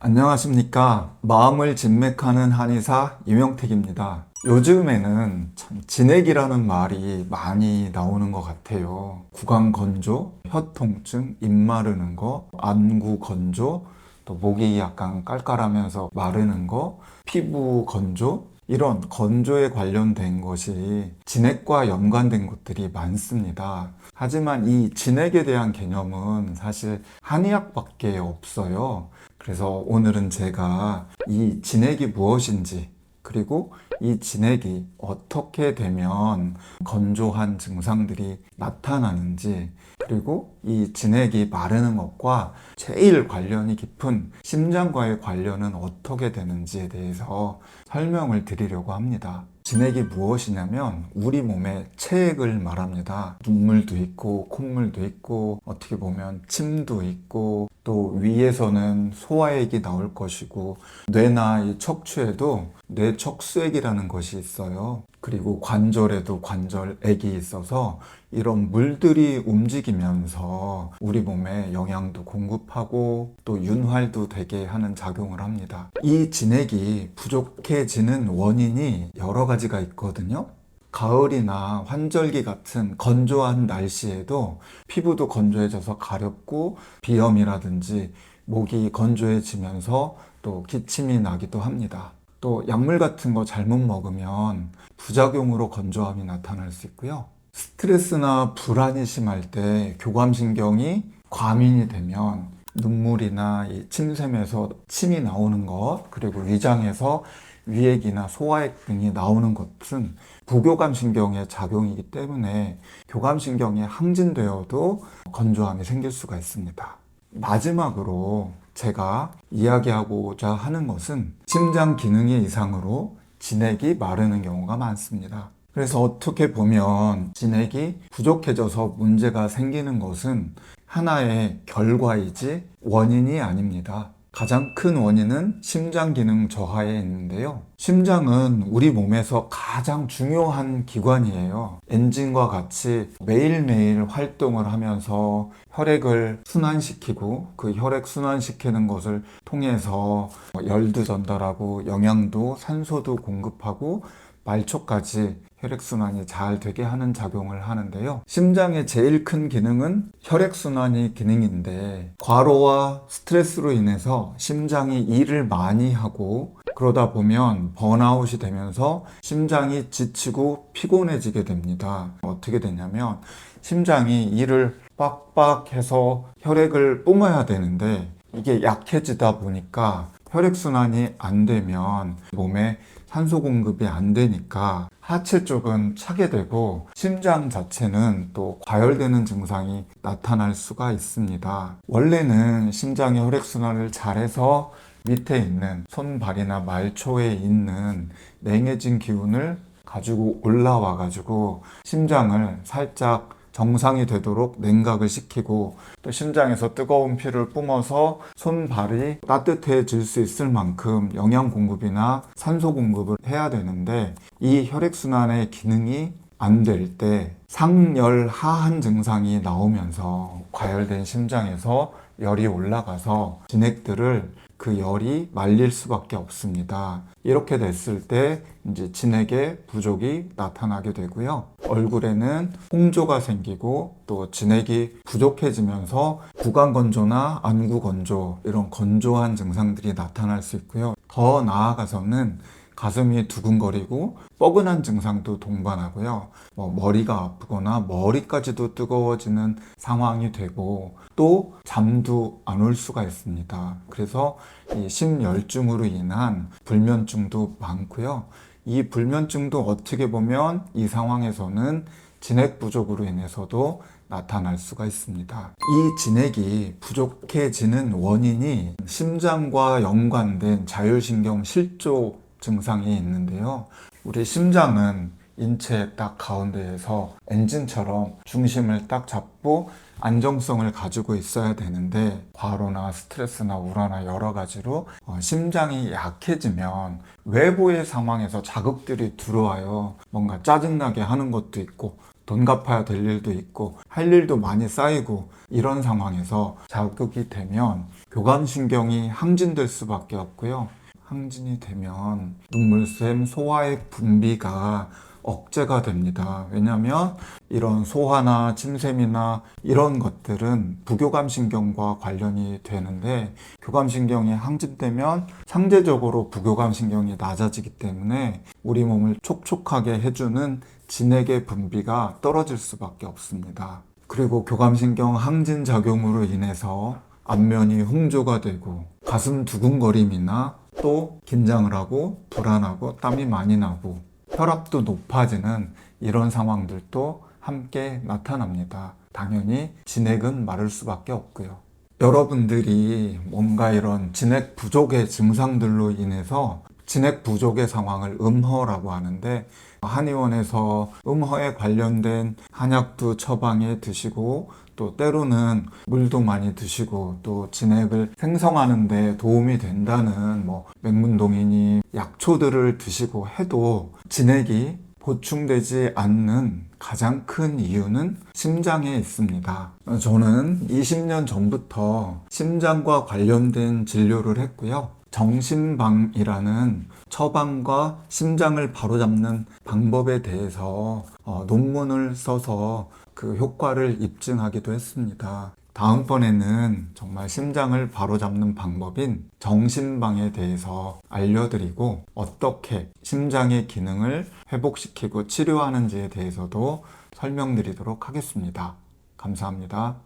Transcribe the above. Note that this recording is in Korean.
안녕하십니까. 마음을 진맥하는 한의사 이명택입니다. 요즘에는 참 진액이라는 말이 많이 나오는 것 같아요. 구강 건조, 혀 통증, 입 마르는 거, 안구 건조, 또 목이 약간 깔깔하면서 마르는 거, 피부 건조, 이런 건조에 관련된 것이 진액과 연관된 것들이 많습니다. 하지만 이 진액에 대한 개념은 사실 한의학밖에 없어요. 그래서 오늘은 제가 이 진액이 무엇인지, 그리고 이 진액이 어떻게 되면 건조한 증상들이 나타나는지, 그리고 이 진액이 마르는 것과 제일 관련이 깊은 심장과의 관련은 어떻게 되는지에 대해서 설명을 드리려고 합니다. 진액이 무엇이냐면 우리 몸의 체액을 말합니다. 눈물도 있고 콧물도 있고 어떻게 보면 침도 있고 또 위에서는 소화액이 나올 것이고 뇌나 이 척추에도 뇌척수액이라는 것이 있어요. 그리고 관절에도 관절액이 있어서 이런 물들이 움직이면서 우리 몸에 영양도 공급하고 또 윤활도 되게 하는 작용을 합니다. 이 진액이 부족해지는 원인이 여러 가지가 있거든요. 가을이나 환절기 같은 건조한 날씨에도 피부도 건조해져서 가렵고 비염이라든지 목이 건조해지면서 또 기침이 나기도 합니다. 또 약물 같은 거 잘못 먹으면 부작용으로 건조함이 나타날 수 있고요. 스트레스나 불안이 심할 때 교감신경이 과민이 되면 눈물이나 이 침샘에서 침이 나오는 것, 그리고 위장에서 위액이나 소화액 등이 나오는 것은 부교감신경의 작용이기 때문에 교감신경이 항진되어도 건조함이 생길 수가 있습니다. 마지막으로 제가 이야기하고자 하는 것은 심장 기능의 이상으로 진액이 마르는 경우가 많습니다. 그래서 어떻게 보면 진액이 부족해져서 문제가 생기는 것은 하나의 결과이지 원인이 아닙니다. 가장 큰 원인은 심장 기능 저하에 있는데요. 심장은 우리 몸에서 가장 중요한 기관이에요. 엔진과 같이 매일매일 활동을 하면서 혈액을 순환시키고 그 혈액 순환시키는 것을 통해서 열도 전달하고 영양도, 산소도 공급하고 말초까지 혈액순환이 잘 되게 하는 작용을 하는데요. 심장의 제일 큰 기능은 혈액순환이 기능인데 과로와 스트레스로 인해서 심장이 일을 많이 하고 그러다 보면 번아웃이 되면서 심장이 지치고 피곤해지게 됩니다. 어떻게 되냐면 심장이 일을 빡빡해서 혈액을 뿜어야 되는데 이게 약해지다 보니까 혈액순환이 안 되면 몸에 산소 공급이 안 되니까 하체 쪽은 차게 되고 심장 자체는 또 과열되는 증상이 나타날 수가 있습니다. 원래는 심장의 혈액순환을 잘해서 밑에 있는 손발이나 말초에 있는 냉해진 기운을 가지고 올라와 가지고 심장을 살짝 정상이 되도록 냉각을 시키고 또 심장에서 뜨거운 피를 뿜어서 손발이 따뜻해질 수 있을 만큼 영양 공급이나 산소 공급을 해야 되는데 이 혈액순환의 기능이 안 될 때 상열하한 증상이 나오면서 과열된 심장에서 열이 올라가서 진액들을 그 열이 말릴 수밖에 없습니다. 이렇게 됐을 때 이제 진액의 부족이 나타나게 되고요. 얼굴에는 홍조가 생기고 또 진액이 부족해지면서 구강 건조나 안구 건조 이런 건조한 증상들이 나타날 수 있고요. 더 나아가서는 가슴이 두근거리고 뻐근한 증상도 동반하고요. 머리가 아프거나 머리까지도 뜨거워지는 상황이 되고 또 잠도 안 올 수가 있습니다. 그래서 이 심열증으로 인한 불면증도 많고요. 이 불면증도 어떻게 보면 이 상황에서는 진액 부족으로 인해서도 나타날 수가 있습니다. 이 진액이 부족해지는 원인이 심장과 연관된 자율신경 실조 증상이 있는데요. 우리 심장은 인체 딱 가운데에서 엔진처럼 중심을 딱 잡고 안정성을 가지고 있어야 되는데 과로나 스트레스나 우라나 여러 가지로 심장이 약해지면 외부의 상황에서 자극들이 들어와요. 뭔가 짜증나게 하는 것도 있고 돈 갚아야 될 일도 있고 할 일도 많이 쌓이고 이런 상황에서 자극이 되면 교감신경이 항진될 수밖에 없고요. 항진이 되면 눈물샘, 소화액 분비가 억제가 됩니다. 왜냐하면 이런 소화나 침샘이나 이런 것들은 부교감신경과 관련이 되는데, 교감신경이 항진되면 상대적으로 부교감신경이 낮아지기 때문에 우리 몸을 촉촉하게 해주는 진액의 분비가 떨어질 수밖에 없습니다. 그리고 교감신경 항진 작용으로 인해서 안면이 홍조가 되고 가슴 두근거림이나 또 긴장을 하고 불안하고 땀이 많이 나고 혈압도 높아지는 이런 상황들도 함께 나타납니다. 당연히 진액은 마를 수밖에 없고요. 여러분들이 뭔가 이런 진액 부족의 증상들로 인해서 진액 부족의 상황을 음허라고 하는데, 한의원에서 음허에 관련된 한약도 처방해 드시고 또 때로는 물도 많이 드시고 또 진액을 생성하는 데 도움이 된다는 맹문동이니 약초들을 드시고 해도 진액이 보충되지 않는 가장 큰 이유는 심장에 있습니다. 저는 20년 전부터 심장과 관련된 진료를 했고요. 정신방이라는 처방과 심장을 바로잡는 방법에 대해서 논문을 써서 그 효과를 입증하기도 했습니다. 다음번에는 정말 심장을 바로잡는 방법인 정신방에 대해서 알려드리고 어떻게 심장의 기능을 회복시키고 치료하는지에 대해서도 설명드리도록 하겠습니다. 감사합니다.